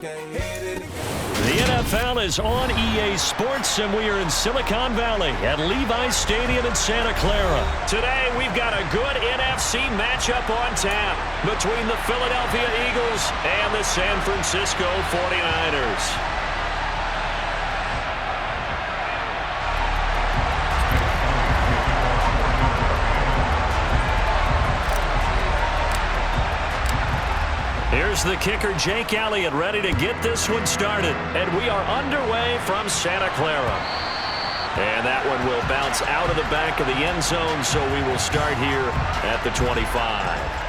The NFL is on EA Sports, and we are in Silicon Valley at Levi's Stadium in Santa Clara. Today, we've got a good NFC matchup on tap between the Philadelphia Eagles and the San Francisco 49ers. Here's the kicker, Jake Elliott, ready to get this one started. And we are underway from Santa Clara. And that one will bounce out of the back of the end zone, so we will start here at the 25.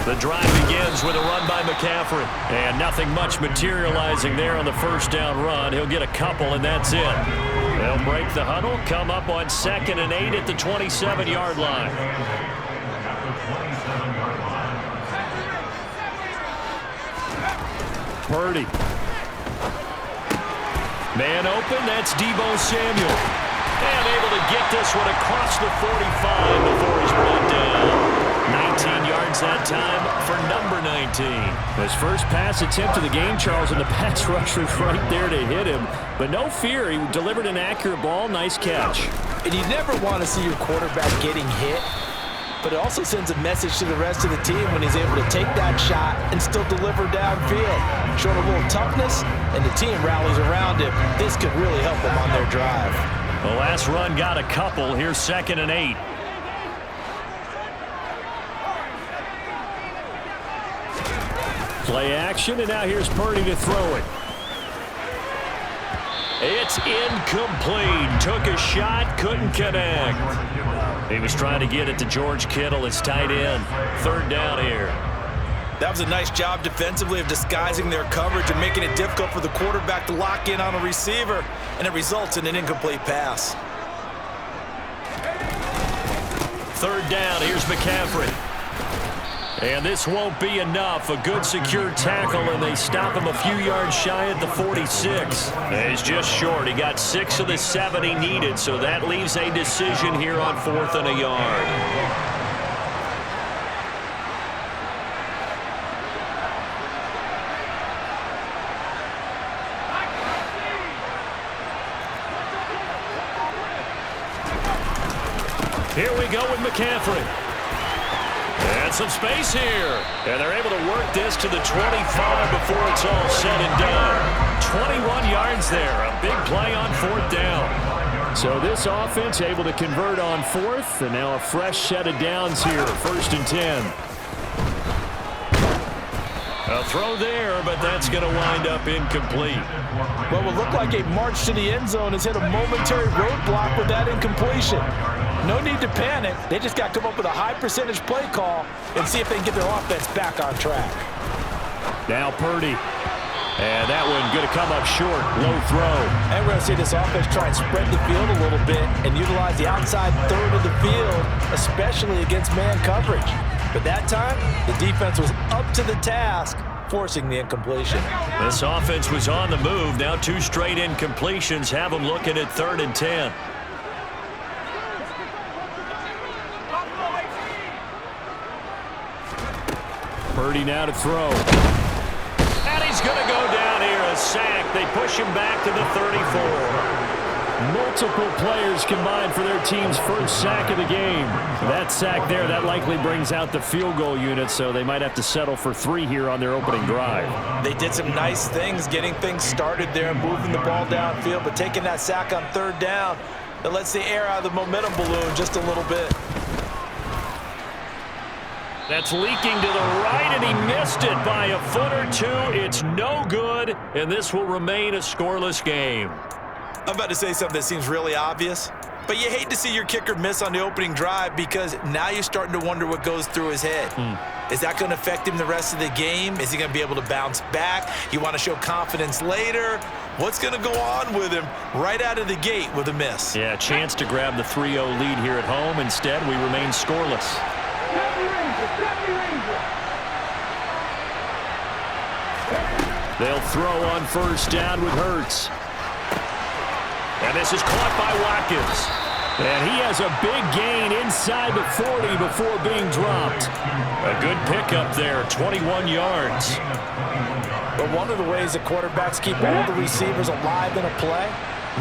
The drive begins with a run by McCaffrey. And nothing much materializing there on the first down run. He'll get a couple, and that's it. They'll break the huddle, come up on 2nd and 8 at the 27-yard line. Purdy. Man open, that's Deebo Samuel. And able to get this one across the 45 before he's brought down. 19 yards that time for number 19. His first pass attempt of the game, Charles, and the pass rusher right there to hit him. But no fear, he delivered an accurate ball. Nice catch. And you never want to see your quarterback getting hit, but it also sends a message to the rest of the team when he's able to take that shot and still deliver downfield. Showing a little toughness, and the team rallies around him. This could really help them on their drive. The last run got a couple. Here's 2nd and 8. Play action, and now here's Purdy to throw it. It's incomplete. Took a shot, couldn't connect. He was trying to get it to George Kittle, his tight end. 3rd down here. That was a nice job defensively of disguising their coverage and making it difficult for the quarterback to lock in on a receiver, and it results in an incomplete pass. 3rd down, here's McCaffrey. And this won't be enough. A good secure tackle, and they stop him a few yards shy at the 46. He's just short. He got 6 of the 7 he needed, so that leaves a decision here on 4th and a yard. Here we go with McCaffrey. And some space here. And they're able to work this to the 25 before it's all said and done. 21 yards there. A big play on 4th down. So this offense able to convert on 4th. And now a fresh set of downs here. 1st and 10. A throw there, but that's going to wind up incomplete. What will look like a march to the end zone has hit a momentary roadblock with that incompletion. No need to panic. They just got to come up with a high percentage play call and see if they can get their offense back on track. Now Purdy. And that one going to come up short. Low throw. And we're going to see this offense try and spread the field a little bit and utilize the outside 3rd of the field, especially against man coverage. But that time, the defense was up to the task, forcing the incompletion. This offense was on the move. Now 2 straight incompletions have them looking at 3rd and 10. Purdy now to throw. And he's going to go down here. A sack. They push him back to the 34. Multiple players combined for their team's first sack of the game. That sack there, that likely brings out the field goal unit, so they might have to settle for 3 here on their opening drive. They did some nice things getting things started there, moving the ball downfield, but taking that sack on 3rd down, that lets the air out of the momentum balloon just a little bit. That's leaking to the right, and he missed it by a foot or 2. It's no good, and this will remain a scoreless game. I'm about to say something that seems really obvious, But you hate to see your kicker miss on the opening drive because now you're starting to wonder what goes through his head. Is that going to affect him the rest of the game? Is he going to be able to bounce back? You want to show confidence later? What's going to go on with him right out of the gate with a miss? Yeah, chance to grab the 3-0 lead here at home. Instead, we remain scoreless. They'll throw on first down with Hurts. And this is caught by Watkins. And he has a big gain inside the 40 before being dropped. A good pickup there, 21 yards. But one of the ways that quarterbacks keep all the receivers alive in a play,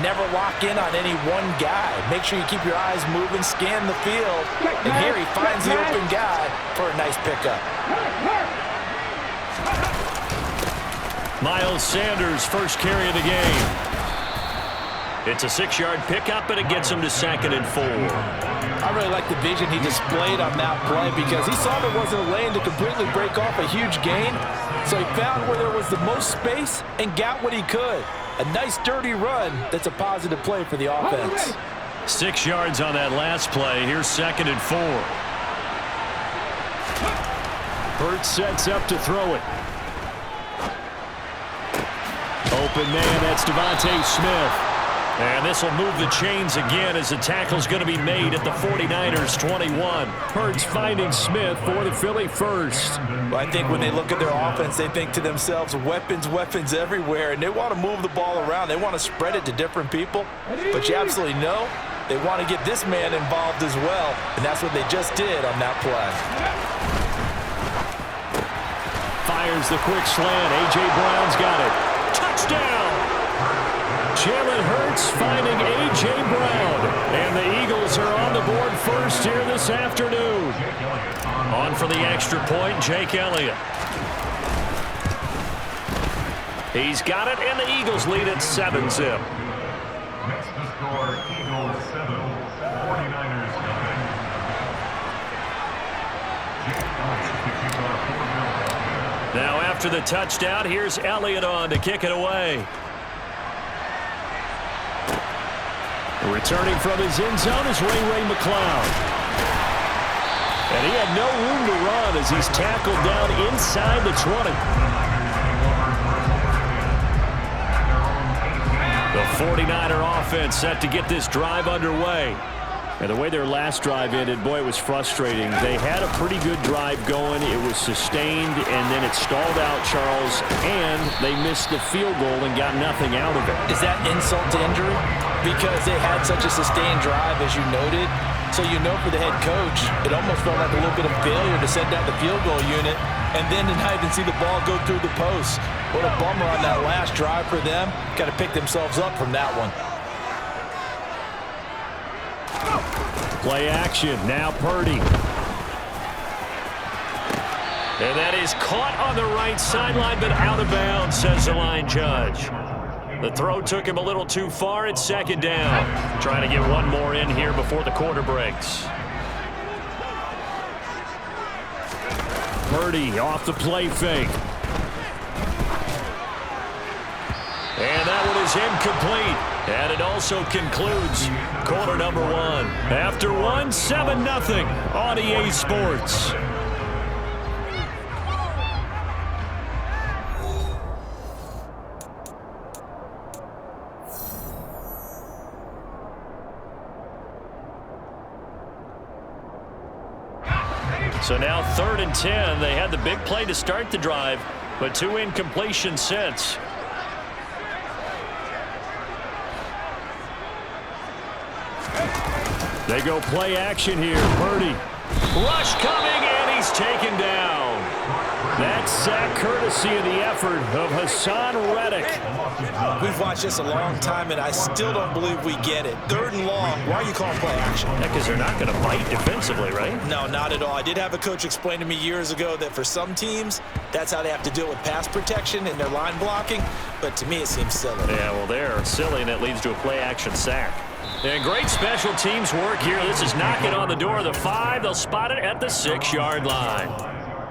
never lock in on any one guy. Make sure you keep your eyes moving, scan the field. And here he finds the open guy for a nice pickup. Miles Sanders, first carry of the game. It's a 6-yard pickup, and it gets him to 2nd and 4. I really like the vision he displayed on that play because he saw there wasn't a lane to completely break off a huge gain. So he found where there was the most space and got what he could. A nice, dirty run that's a positive play for the offense. 6 yards on that last play. Here's 2nd and 4. Hurts sets up to throw it. Open man, that's Devontae Smith. And this will move the chains again as the tackle's going to be made at the 49ers 21. Hurts finding Smith for the Philly first. Well, I think when they look at their offense, they think to themselves, weapons, weapons everywhere, and they want to move the ball around. They want to spread it to different people. But you absolutely know they want to get this man involved as well, and that's what they just did on that play. Fires the quick slant. A.J. Brown's got it. Touchdown! Jalen Hurts finding A.J. Brown. And the Eagles are on the board first here this afternoon. On for the extra point, Jake Elliott. He's got it, and the Eagles lead at 7-zip. Next to score, Eagles 7, 49ers 9. Now after the touchdown, here's Elliott on to kick it away. Returning from his end zone is Ray McCloud. And he had no room to run as he's tackled down inside the 20. The 49er offense set to get this drive underway. And the way their last drive ended, boy, it was frustrating. They had a pretty good drive going. It was sustained, and then it stalled out, Charles, and they missed the field goal and got nothing out of it. Is that insult to injury? Because they had such a sustained drive, as you noted. So you know for the head coach, it almost felt like a little bit of failure to send down the field goal unit and then to not even see the ball go through the post. What a bummer on that last drive for them. Got to pick themselves up from that one. Play action, now Purdy. And that is caught on the right sideline, but out of bounds, says the line judge. The throw took him a little too far. It's 2nd down. Trying to get one more in here before the quarter breaks. Purdy off the play fake. And that one is incomplete. And it also concludes quarter number 1. After one, 7-0 on EA Sports. So now 3rd and 10. They had the big play to start the drive, but 2 incompletions since. They go play action here. Purdy. Rush coming, and he's taken down. That's sack courtesy of the effort of Hassan Reddick. We've watched this a long time, and I still don't believe we get it. 3rd and long. Why are you calling play action? Because they're not going to bite defensively, right? No, not at all. I did have a coach explain to me years ago that for some teams, that's how they have to deal with pass protection and their line blocking. But to me, it seems silly. Yeah, well, they're silly, and it leads to a play action sack. And great special teams work here. This is knocking on the door of the 5. They'll spot it at the 6-yard line.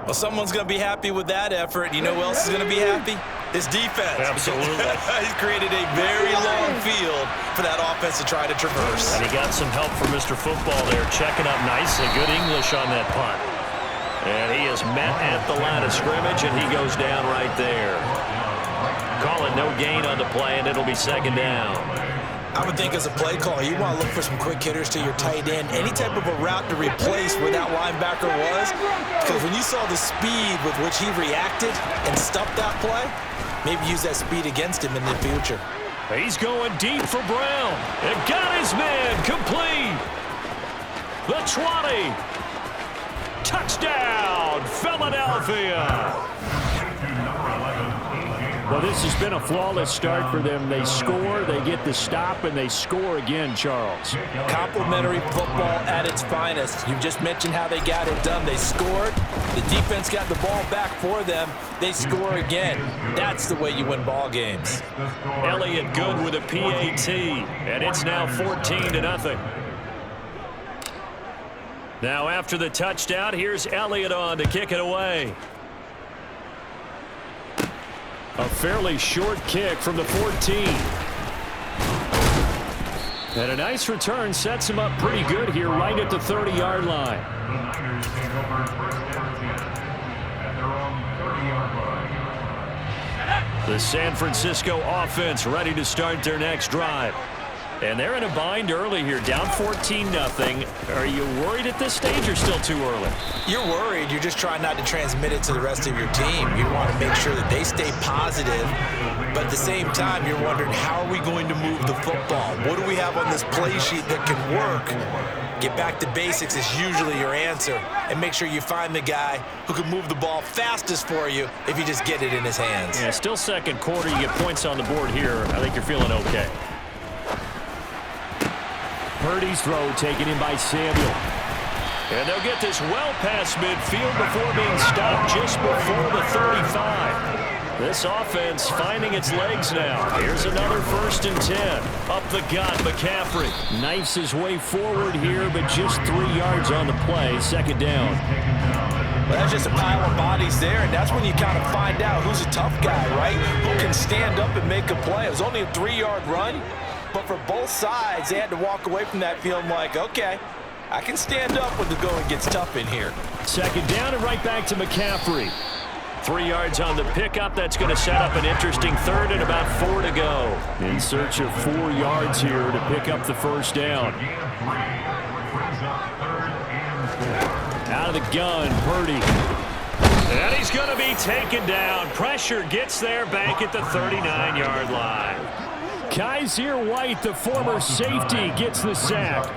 Well, someone's going to be happy with that effort. You know who else is going to be happy? His defense. Absolutely. He's created a very long field for that offense to try to traverse. And he got some help from Mr. Football there, checking up nicely. Good English on that punt. And he is met at the line of scrimmage, and he goes down right there. Calling no gain on the play, and it'll be second down. I would think as a play call, you want to look for some quick hitters to your tight end. Any type of a route to replace where that linebacker was. Because when you saw the speed with which he reacted and stuffed that play, maybe use that speed against him in the future. He's going deep for Brown. It got his man complete. The 20. Touchdown, Philadelphia. Well, this has been a flawless start for them. They score, they get the stop, and they score again, Charles. Complimentary football at its finest. You just mentioned how they got it done. They scored. The defense got the ball back for them. They score again. That's the way you win ball games. Elliott good with a PAT, and it's now 14-0. Now after the touchdown, here's Elliott on to kick it away. A fairly short kick from the 14. And a nice return sets him up pretty good here right at the 30-yard line. The Niners take over first down 10 at their own 30-yard line. The San Francisco offense ready to start their next drive. And they're in a bind early here, down 14-0. Are you worried at this stage or still too early? You're worried. You're just trying not to transmit it to the rest of your team. You want to make sure that they stay positive. But at the same time, you're wondering, how are we going to move the football? What do we have on this play sheet that can work? Get back to basics is usually your answer. And make sure you find the guy who can move the ball fastest for you if you just get it in his hands. Yeah, still second quarter. You get points on the board here. I think you're feeling okay. Purdy's throw taken in by Samuel. And they'll get this well past midfield before being stopped just before the 35. This offense finding its legs now. Here's another 1st and 10. Up the gut, McCaffrey. Knifes his way forward here, but just 3 yards on the play. Second down. Well, that's just a pile of bodies there, and that's when you kind of find out who's a tough guy, right? Who can stand up and make a play. It was only a 3-yard run. But for both sides, they had to walk away from that feeling like, okay, I can stand up when the going gets tough in here. Second down and right back to McCaffrey. 3 yards on the pickup. That's going to set up an interesting third and about 4 to go. In search of 4 yards here to pick up the first down. Out of the gun, Purdy. And he's going to be taken down. Pressure gets there back at the 39-yard line. Kaiser White, the former safety, gets the sack.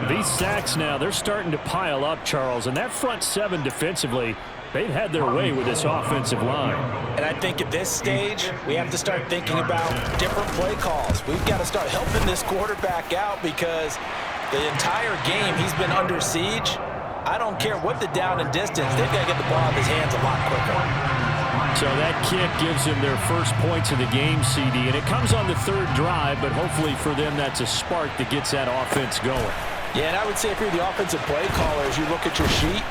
These sacks now, they're starting to pile up, Charles. And that front 7 defensively, they've had their way with this offensive line. And I think at this stage, we have to start thinking about different play calls. We've got to start helping this quarterback out because the entire game he's been under siege. I don't care what the down and distance, they've got to get the ball in his hands a lot quicker. So that kick gives them their first points of the game, CD, and it comes on the 3rd drive, but hopefully for them that's a spark that gets that offense going. Yeah, and I would say if you're the offensive play caller, as you look at your sheet,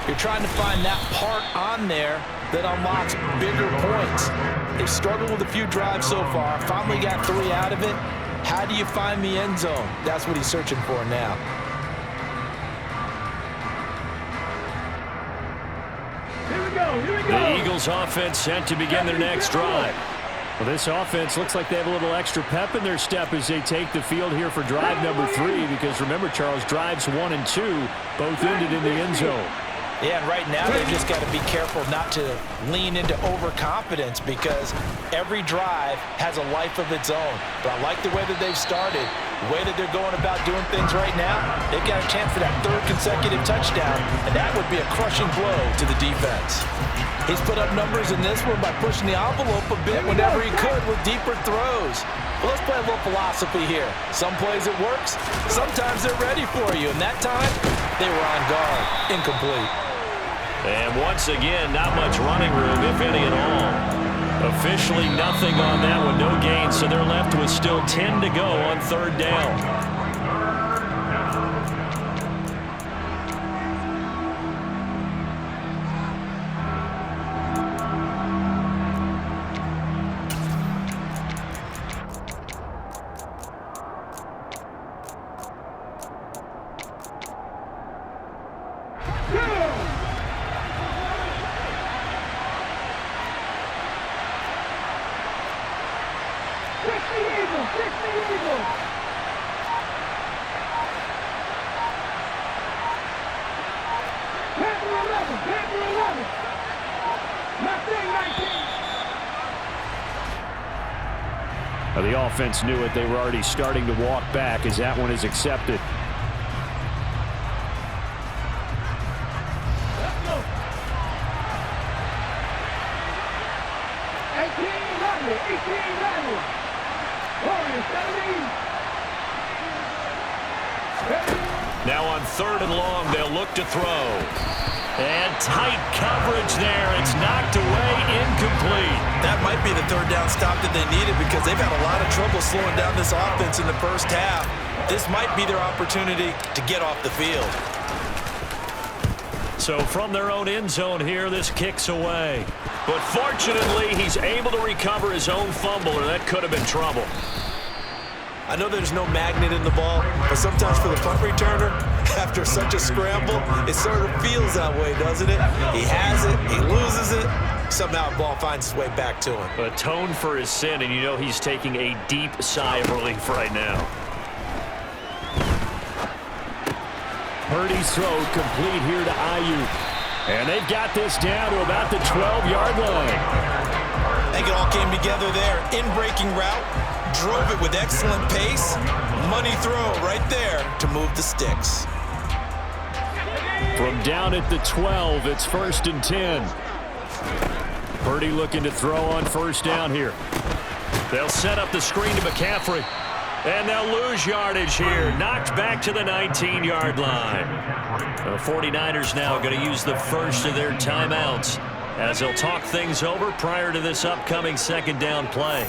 you're trying to find that part on there that unlocks bigger points. They've struggled with a few drives so far, finally got 3 out of it. How do you find the end zone? That's what he's searching for now. The Eagles offense set to begin their next drive. Well, this offense looks like they have a little extra pep in their step as they take the field here for drive number 3 because remember, Charles, drives 1 and 2 both ended in the end zone. Yeah, and right now they've just got to be careful not to lean into overconfidence because every drive has a life of its own. But I like the way that they've started, the way that they're going about doing things right now. They've got a chance for that 3rd consecutive touchdown, and that would be a crushing blow to the defense. He's put up numbers in this one by pushing the envelope a bit whenever he could with deeper throws. Well, let's play a little philosophy here. Some plays it works, sometimes they're ready for you, and that time they were on guard. Incomplete. And once again, not much running room, if any at all. Officially nothing on that one, no gain, so they're left with still 10 to go on 3rd down. Now, the offense knew it. They were already starting to walk back as that one is accepted. Now on 3rd and long, they'll look to throw. And tight coverage there. It's knocked away, incomplete. That might be the 3rd down stop that they needed because they've had a lot of trouble slowing down this offense in the first half. This might be their opportunity to get off the field. So from their own end zone here, this kicks away. But fortunately, he's able to recover his own fumble, or that could have been trouble. I know there's no magnet in the ball, but sometimes for the punt returner, after such a scramble, it sort of feels that way, doesn't it? He has it, he loses it, somehow the ball finds its way back to him. Atone for his sin, and you know he's taking a deep sigh of relief right now. Purdy's throw complete here to Ayuk. And they've got this down to about the 12-yard line. I think it all came together there. In-breaking route, drove it with excellent pace. Money throw right there to move the sticks. From down at the 12, it's 1st and 10. Purdy looking to throw on 1st down here. They'll set up the screen to McCaffrey. And they'll lose yardage here. Knocked back to the 19-yard line. The 49ers now going to use the first of their timeouts as they'll talk things over prior to this upcoming 2nd down play.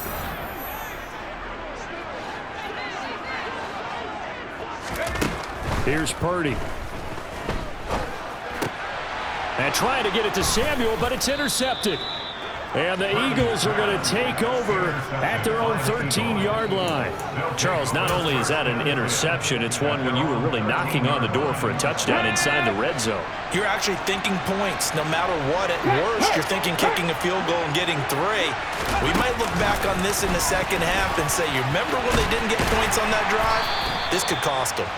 Here's Purdy. And trying to get it to Samuel, but it's intercepted. And the Eagles are going to take over at their own 13-yard line. Charles, not only is that an interception, it's one when you were really knocking on the door for a touchdown inside the red zone. You're actually thinking points. No matter what, at worst, you're thinking kicking a field goal and getting 3. We might look back on this in the second half and say, you remember when they didn't get points on that drive? This could cost them.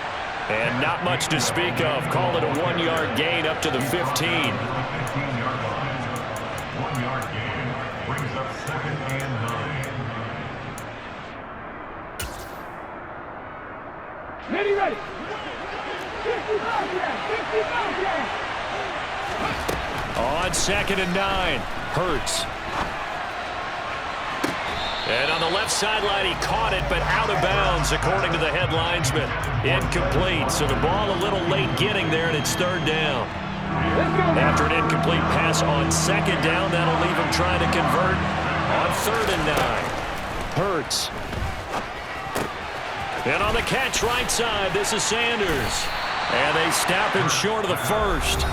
And not much to speak of. Call it a 1-yard gain up to the 15. 15-yard line. 1-yard gain brings up 2nd and 9. Ready. On 2nd and 9, Hurts. And on the left sideline, he caught it, but out of bounds, according to the head linesman. Incomplete, so the ball a little late getting there, and it's 3rd down. After an incomplete pass on 2nd down, that'll leave him trying to convert on 3rd and 9. Hurts. And on the catch right side, this is Sanders. And they stop him short of the 1st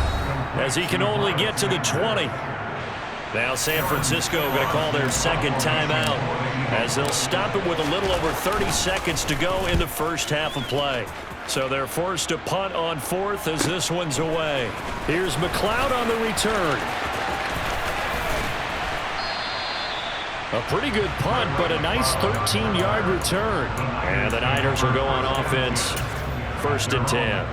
as he can only get to the 20. Now San Francisco going to call their 2nd timeout as they'll stop it with a little over 30 seconds to go in the first half of play. So they're forced to punt on 4th as this one's away. Here's McLeod on the return. A pretty good punt, but a nice 13-yard return. And the Niners will go on offense, 1st and 10.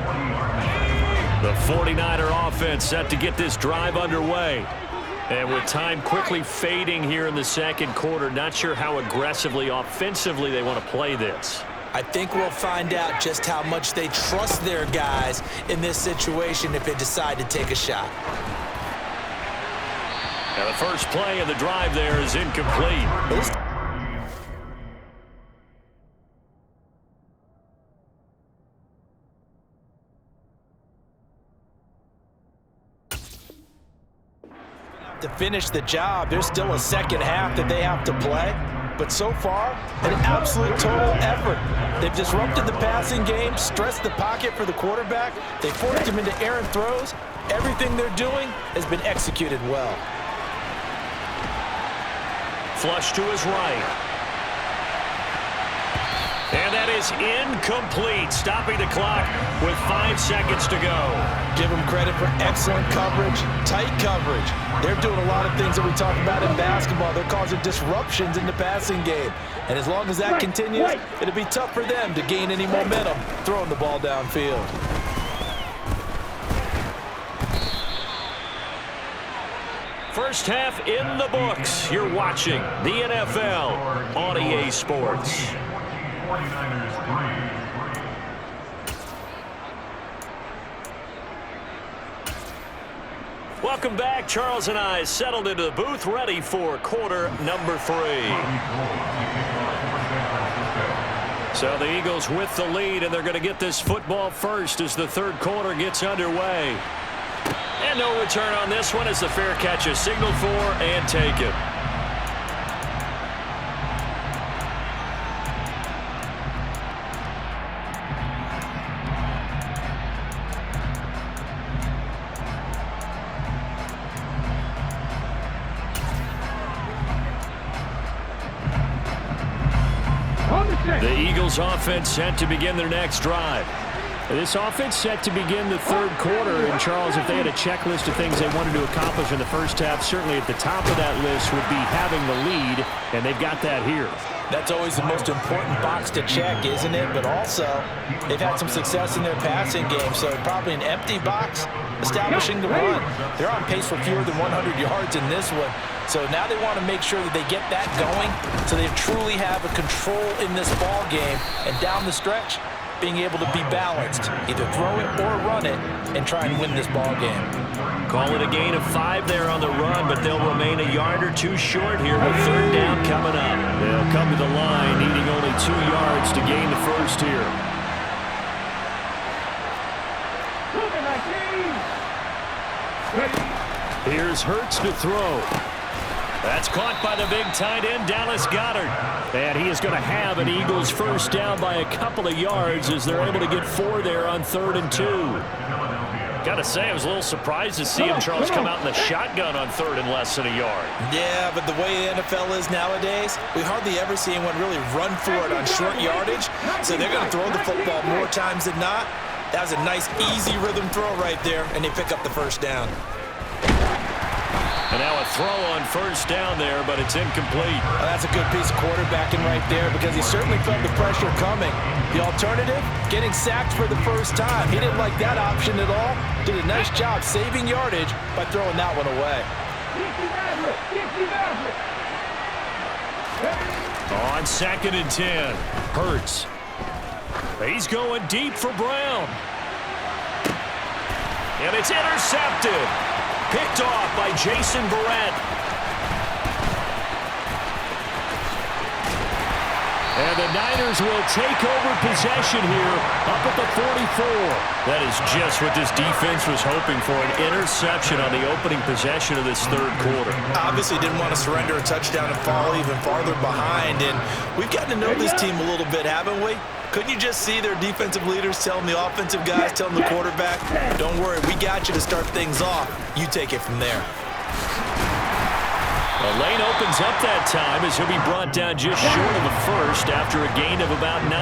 The 49er offense set to get this drive underway. And with time quickly fading here in the 2nd quarter, not sure how aggressively, offensively they want to play this. I think we'll find out just how much they trust their guys in this situation if they decide to take a shot. Now the first play of the drive there is incomplete. To finish the job, there's still a 2nd half that they have to play. But so far, an absolute total effort. They've disrupted the passing game, stressed the pocket for the quarterback. They forced him into errant throws. Everything they're doing has been executed well. Flush to his right. And that is incomplete, stopping the clock with 5 seconds to go. Give them credit for excellent coverage, tight coverage. They're doing a lot of things that we talk about in basketball. They're causing disruptions in the passing game. And as long as that continues, it'll be tough for them to gain any momentum throwing the ball downfield. First half in the books. You're watching the NFL on EA Sports. 49ers 3. Welcome back. Charles and I settled into the booth, ready for quarter number 3. So the Eagles with the lead, and they're going to get this football first as the third quarter gets underway. And no return on this one as the fair catch is signaled for and taken. The Eagles offense set to begin their next drive. This offense set to begin the third quarter. And, Charles, if they had a checklist of things they wanted to accomplish in the first half, certainly at the top of that list would be having the lead, and they've got that here. That's always the most important box to check, isn't it? But also, they've had some success in their passing game, so probably an empty box establishing the run. They're on pace for fewer than 100 yards in this one. So now they want to make sure that they get that going so they truly have a control in this ball game. And down the stretch, being able to be balanced, either throw it or run it, and try and win this ball game. Call it a gain of 5 there on the run, but they'll remain a yard or two short here with third down coming up. They'll come to the line needing only 2 yards to gain the first here. Here's Hurts to throw. That's caught by the big tight end, Dallas Goedert. And he is going to have an Eagles first down by a couple of yards as they're able to get 4 there on 3rd and 2. Got to say, I was a little surprised to see him, Charles, come out in the shotgun on 3rd and less than a yard. Yeah, but the way the NFL is nowadays, we hardly ever see anyone really run for it on short yardage. So they're going to throw the football more times than not. That was a nice, easy rhythm throw right there, and they pick up the first down. And now a throw on first down there, but it's incomplete. Well, that's a good piece of quarterbacking right there because he certainly felt the pressure coming. The alternative, getting sacked for the first time. He didn't like that option at all. Did a nice job saving yardage by throwing that one away. On 2nd and 10, Hurts. He's going deep for Brown. And it's intercepted. Picked off by Jason Barrett. And the Niners will take over possession here up at the 44. That is just what this defense was hoping for, an interception on the opening possession of this third quarter. Obviously didn't want to surrender a touchdown and fall even farther behind. And we've gotten to know this team a little bit, haven't we? Couldn't you just see their defensive leaders telling the offensive guys, telling the quarterback, don't worry, we got you to start things off. You take it from there. The lane opens up that time as he'll be brought down just short of the first after a gain of about 9.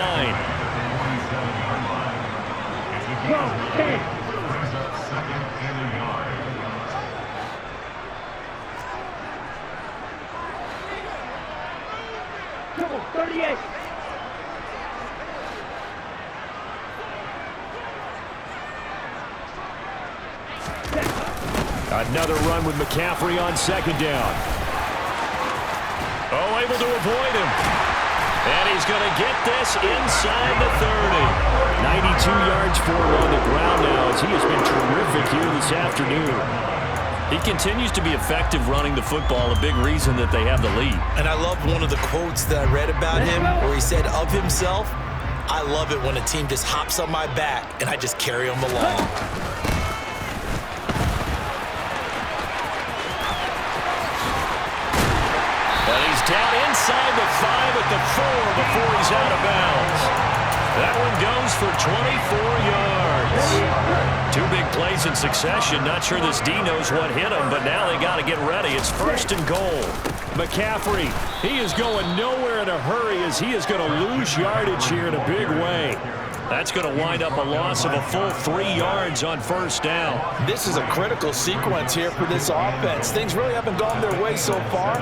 Brings up 2nd and a yard. Come on, 38. Another run with McCaffrey on 2nd down. Oh, able to avoid him. And he's going to get this inside the 30. 92 yards for him on the ground now as he has been terrific here this afternoon. He continues to be effective running the football, a big reason that they have the lead. And I love one of the quotes that I read about him where he said of himself, I love it when a team just hops on my back and I just carry them along. Down inside the 5 at the 4 before he's out of bounds. That one goes for 24 yards. 2 big plays in succession. Not sure this D knows what hit him, but now they got to get ready. It's 1st and goal. McCaffrey, he is going nowhere in a hurry as he is going to lose yardage here in a big way. That's going to wind up a loss of a full 3 yards on 1st down. This is a critical sequence here for this offense. Things really haven't gone their way so far.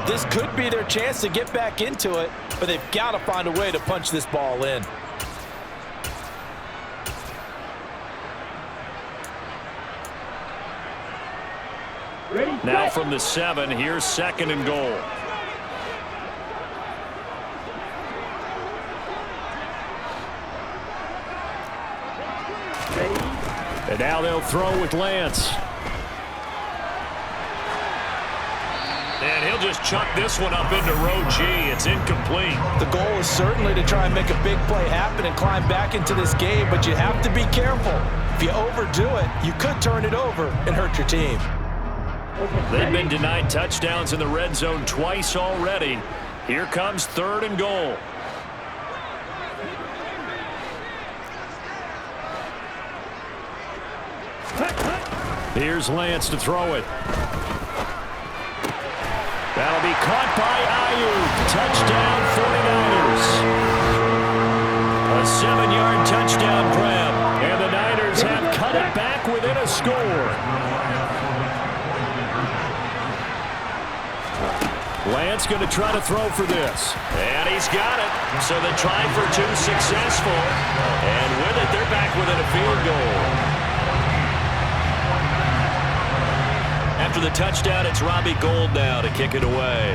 This could be their chance to get back into it, but they've got to find a way to punch this ball in. Now from the 7, here's 2nd and goal. And now they'll throw with Lance. And he'll just chuck this one up into row G. It's incomplete. The goal is certainly to try and make a big play happen and climb back into this game, but you have to be careful. If you overdo it, you could turn it over and hurt your team. They've been denied touchdowns in the red zone twice already. Here comes 3rd and goal. Here's Lance to throw it. That'll be caught by Ayuk. Touchdown 49ers. A 7-yard touchdown grab. And the Niners have cut it back within a score. Lance going to try to throw for this. And he's got it. So the try for 2 successful. And with it, they're back within a field goal. After the touchdown, it's Robbie Gould now to kick it away.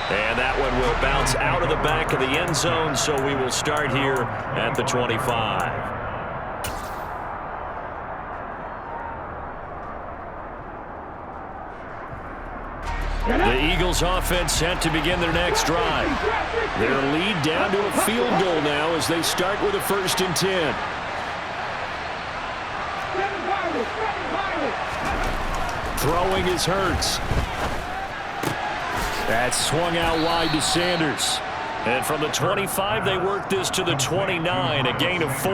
And that one will bounce out of the back of the end zone, so we will start here at the 25. The Eagles offense set to begin their next drive. Their lead down to a field goal now as they start with a 1st and 10. Throwing is Hurts. That's swung out wide to Sanders. And from the 25, they work this to the 29, a gain of 4.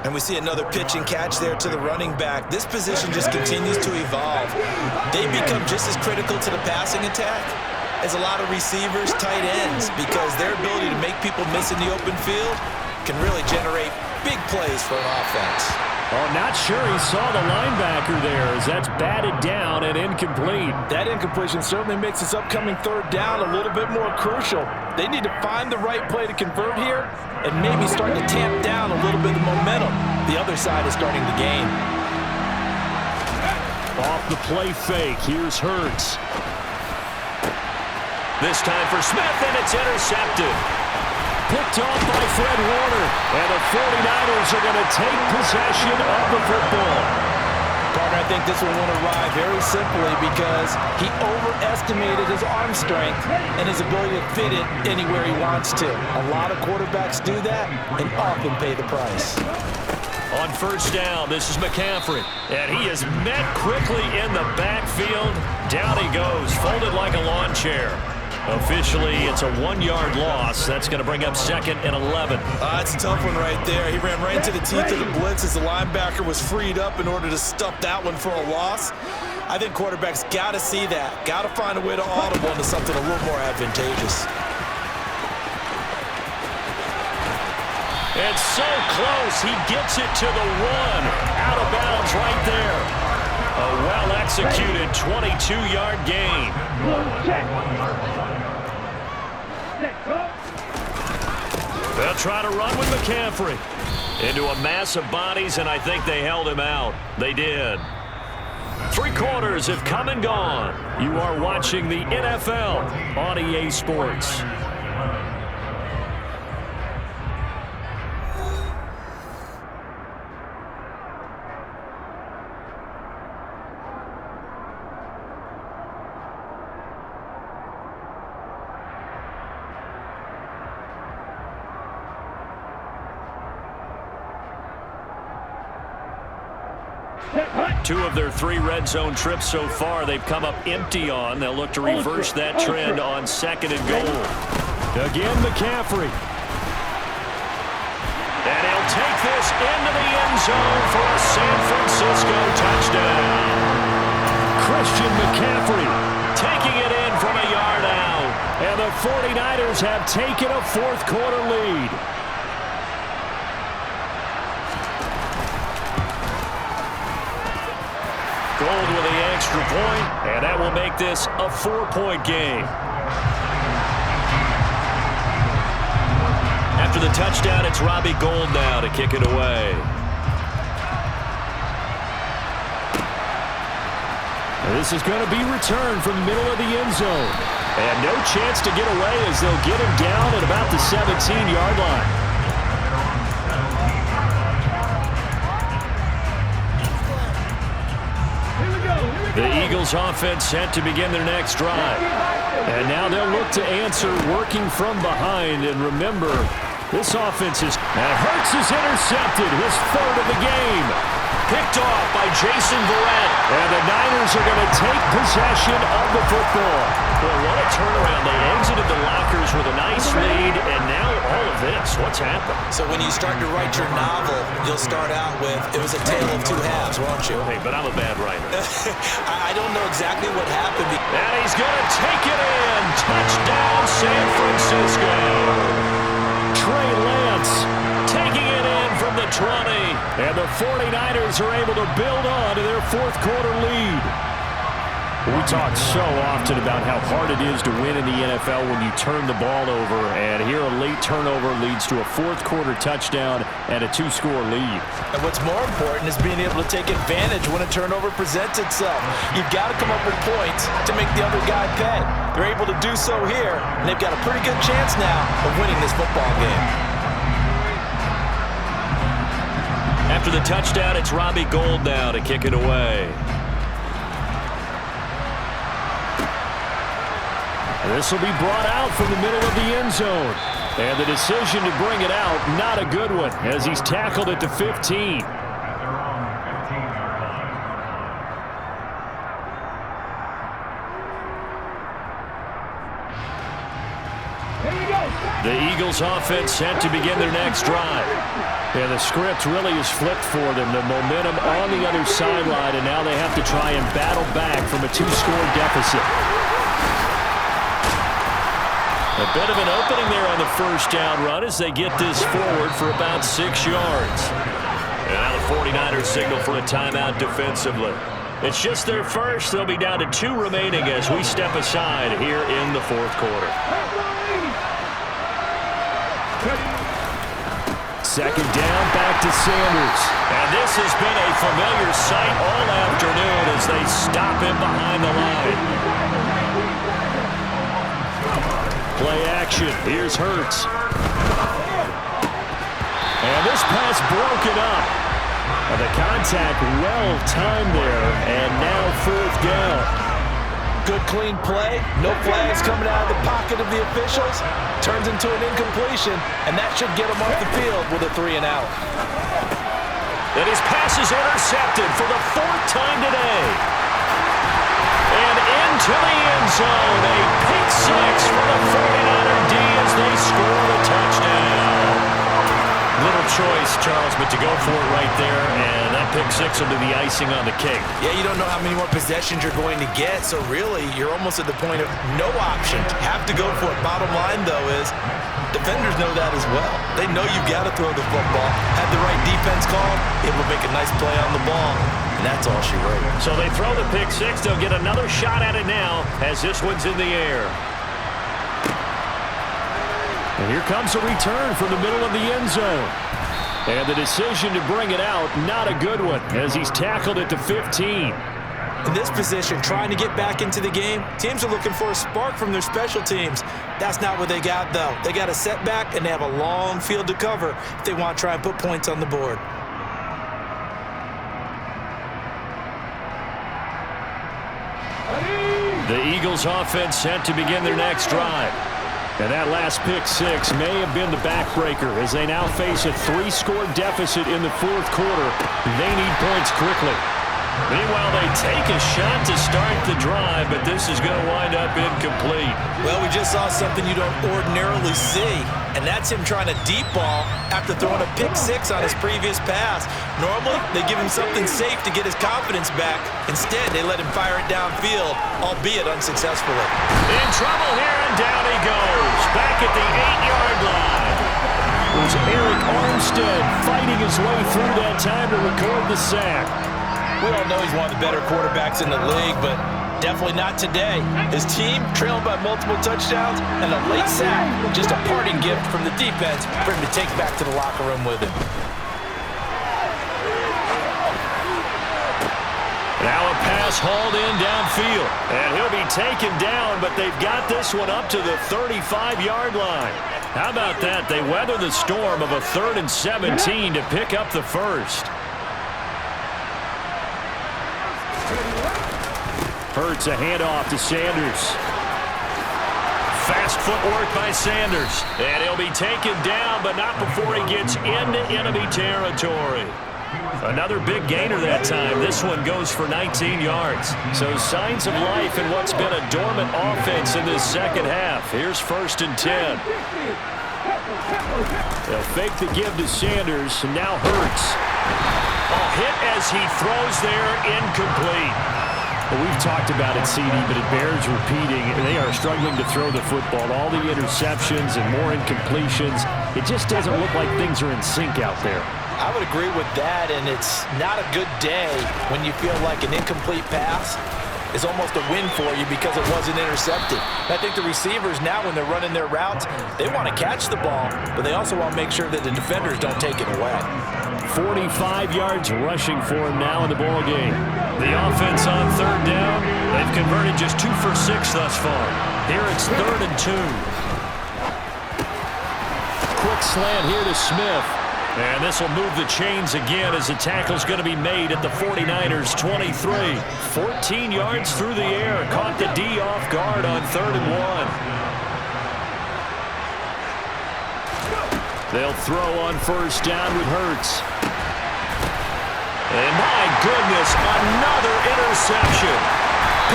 And we see another pitch and catch there to the running back. This position just continues to evolve. They become just as critical to the passing attack as a lot of receivers, tight ends, because their ability to make people miss in the open field can really generate big plays for an offense. Oh, not sure he saw the linebacker there as that's batted down and incomplete. That incompletion certainly makes this upcoming 3rd down a little bit more crucial. They need to find the right play to convert here and maybe start to tamp down a little bit of momentum. The other side is starting to gain. Off the play fake, here's Hurts. This time for Smith, and it's intercepted. Picked off by Fred Warner, and the 49ers are going to take possession of the football. Partner, I think this one won't arrive very simply because he overestimated his arm strength and his ability to fit it anywhere he wants to. A lot of quarterbacks do that and often pay the price. On 1st down, this is McCaffrey, and he is met quickly in the backfield. Down he goes, folded like a lawn chair. Officially, it's a 1-yard loss. That's going to bring up 2nd and 11. It's a tough one right there. He ran right into the teeth of the blitz as the linebacker was freed up in order to stuff that one for a loss. I think quarterbacks got to see that. Got to find a way to audible into something a little more advantageous. And so close, he gets it to the 1. Out of bounds right there. A well-executed 22-yard gain. They'll try to run with McCaffrey. Into a mass of bodies, and I think they held him out. They did. 3 quarters have come and gone. You are watching the NFL on EA Sports. Two of their 3 red zone trips so far, they've come up empty on. They'll look to reverse that trend on 2nd and goal. Again, McCaffrey. And he'll take this into the end zone for a San Francisco touchdown. Christian McCaffrey taking it in from a yard out. And the 49ers have taken a 4th quarter lead. Gould with the extra point, and that will make this a 4-point game. After the touchdown, it's Robbie Gould now to kick it away. This is going to be returned from the middle of the end zone. And no chance to get away as they'll get him down at about the 17-yard line. The Eagles offense set to begin their next drive. And now they'll look to answer working from behind. And remember, this offense is... And Hurts is intercepted, his third of the game. Picked off by Jason Verrett. And the Niners are going to take possession of the football. Well, what a turnaround. They exited the lockers with a nice lead, and now all of this. What's happened? So when you start to write your novel, you'll start out with, it was a tale of two halves, won't you? Hey, but I'm a bad writer. I don't know exactly what happened. And he's going to take it in. Touchdown, San Francisco. Trey Lance taking it in from the 20. And the 49ers are able to build on to their fourth quarter lead. We talk so often about how hard it is to win in the NFL when you turn the ball over. And here a late turnover leads to a fourth quarter touchdown and a 2-score lead. And what's more important is being able to take advantage when a turnover presents itself. You've got to come up with points to make the other guy pay. They're able to do so here, and they've got a pretty good chance now of winning this football game. After the touchdown, it's Robbie Gould now to kick it away. This will be brought out from the middle of the end zone. And the decision to bring it out, not a good one, as he's tackled at the 15. At their own 15-yard line. The Eagles offense set to begin their next drive. And the script really is flipped for them. The momentum on the other sideline, and now they have to try and battle back from a 2-score deficit. A bit of an opening there on the first down run as they get this forward for about 6 yards. And now the 49ers signal for a timeout defensively. It's just their first. They'll be down to 2 remaining as we step aside here in the fourth quarter. Second down, back to Sanders. And this has been a familiar sight all afternoon as they stop him behind the line. Play action. Here's Hurts. And this pass broken up. And the contact well timed there. And now fourth down. Good clean play. No flags coming out of the pocket of the officials. Turns into an incompletion. And that should get him off the field with a 3-and-out. And his pass is intercepted for the 4th time today. And into the end zone, a pick six for the 49er D as they score the touchdown. Little choice, Charles, but to go for it right there, and that pick six will be the icing on the cake. Yeah, you don't know how many more possessions you're going to get, so really, you're almost at the point of no option. Have to go for it. Bottom line, though, is defenders know that as well. They know you've got to throw the football. Have the right defense call, able to make a nice play on the ball. And that's all she wrote. So they throw the pick six. They'll get another shot at it now as this one's in the air. And here comes a return from the middle of the end zone. And the decision to bring it out, not a good one, as he's tackled at the 15. In this position, trying to get back into the game, teams are looking for a spark from their special teams. That's not what they got, though. They got a setback, and they have a long field to cover if they want to try and put points on the board. The Eagles offense set to begin their next drive. And that last pick six may have been the backbreaker as they now face a 3-score deficit in the fourth quarter. They need points quickly. Meanwhile, they take a shot to start the drive, but this is going to wind up incomplete. Well, we just saw something you don't ordinarily see, and that's him trying to deep ball after throwing a pick six on his previous pass. Normally, they give him something safe to get his confidence back. Instead, they let him fire it downfield, albeit unsuccessfully. In trouble here, and down he goes. Back at the 8-yard line. It was Eric Armstead fighting his way through that time to record the sack. We all know he's one of the better quarterbacks in the league, but definitely not today. His team trailing by multiple touchdowns and a late sack, just a parting gift from the defense for him to take back to the locker room with him. Now a pass is hauled in downfield. And he'll be taken down, but they've got this one up to the 35-yard line. How about that? They weather the storm of a 3rd and 17 to pick up the first. Hurts a handoff to Sanders. Fast footwork by Sanders. And he'll be taken down, but not before he gets into enemy territory. Another big gainer that time. This one goes for 19 yards. So signs of life in what's been a dormant offense in this second half. Here's 1st and 10. They'll fake the give to Sanders, and now Hurts. A hit as he throws there, incomplete. Well, we've talked about it, CD, but it bears repeating. They are struggling to throw the football. All the interceptions and more incompletions. It just doesn't look like things are in sync out there. I would agree with that, and it's not a good day when you feel like an incomplete pass is almost a win for you because it wasn't intercepted. I think the receivers now, when they're running their routes, they want to catch the ball, but they also want to make sure that the defenders don't take it away. 45 yards rushing for him now in the ball game. The offense on 3rd down. They've converted just 2 for 6 thus far. Here it's 3rd and 2. Quick slant here to Smith. And this will move the chains again as the tackle's going to be made at the 49ers 23. 14 yards through the air. Caught the D off guard on 3rd and 1. They'll throw on 1st down with Hurts. And my goodness, another interception.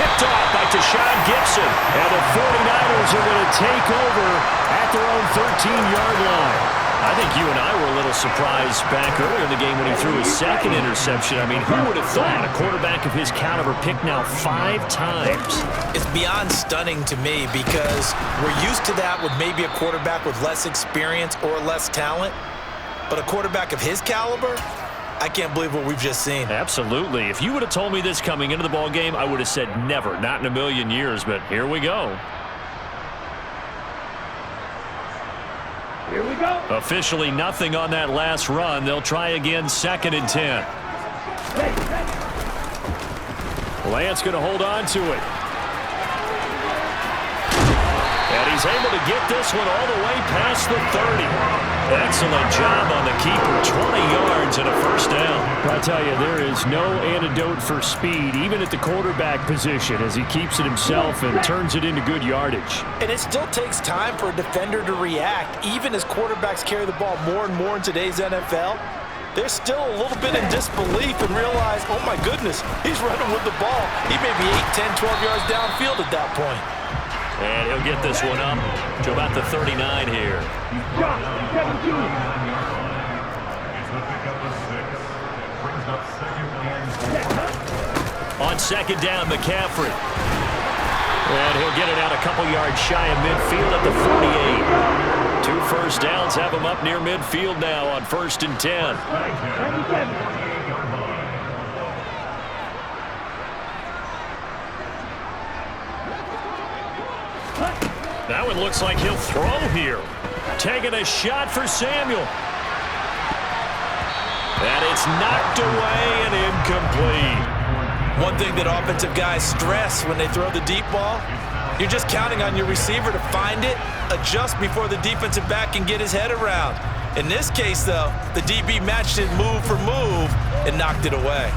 Picked off by Tashawn Gibson. And the 49ers are going to take over at their own 13-yard line. I think you and I were a little surprised back earlier in the game when he threw his 2nd interception. I mean, who would have thought a quarterback of his caliber picked now 5 times? It's beyond stunning to me because we're used to that with maybe a quarterback with less experience or less talent. But a quarterback of his caliber, I can't believe what we've just seen. Absolutely. If you would have told me this coming into the ball game, I would have said never, not in a million years. But here we go. Here we go. Officially nothing on that last run. They'll try again, 2nd and 10. Lance going to hold on to it. And he's able to get this one all the way past the 30. Excellent job on the keeper. 20 yards and a 1st down. I tell you, there is no antidote for speed, even at the quarterback position, as he keeps it himself and turns it into good yardage. And it still takes time for a defender to react. Even as quarterbacks carry the ball more and more in today's NFL, they're still a little bit in disbelief and realize, oh my goodness, he's running with the ball. He may be 8, 10, 12 yards downfield at that point. And he'll get this one up to about the 39 here. On 2nd down, McCaffrey. And he'll get it out a couple yards shy of midfield at the 48. 2 first downs have him up near midfield now on 1st and 10. That one looks like he'll throw here. Taking a shot for Samuel. And it's knocked away and incomplete. One thing that offensive guys stress when they throw the deep ball, you're just counting on your receiver to find it, adjust before the defensive back can get his head around. In this case, though, the DB matched it move for move and knocked it away.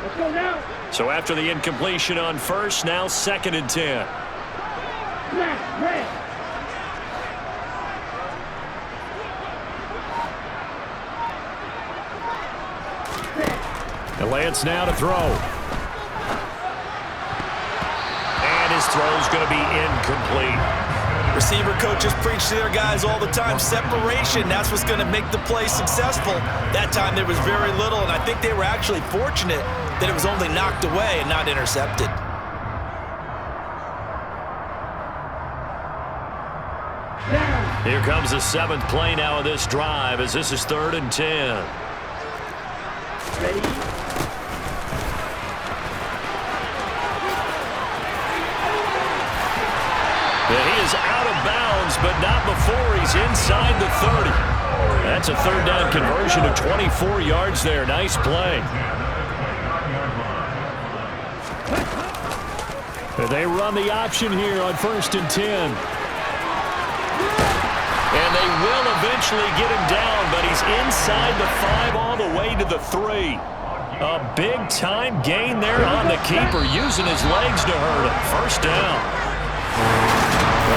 Let's go now. So after the incompletion on 1st, now 2nd and 10. And Lance now to throw. And his throw's going to be incomplete. Receiver coaches preach to their guys all the time. Separation, that's what's going to make the play successful. That time there was very little, and I think they were actually fortunate that it was only knocked away and not intercepted. Here comes the 7th play now of this drive as this is 3rd and 10. Ready? And he is out of bounds, but not before he's inside the 30. That's a third down conversion of 24 yards there. Nice play. They run the option here on 1st and 10. And they will eventually get him down, but he's inside the 5 all the way to the 3. A big-time gain there on the keeper, using his legs to hurt him. First down.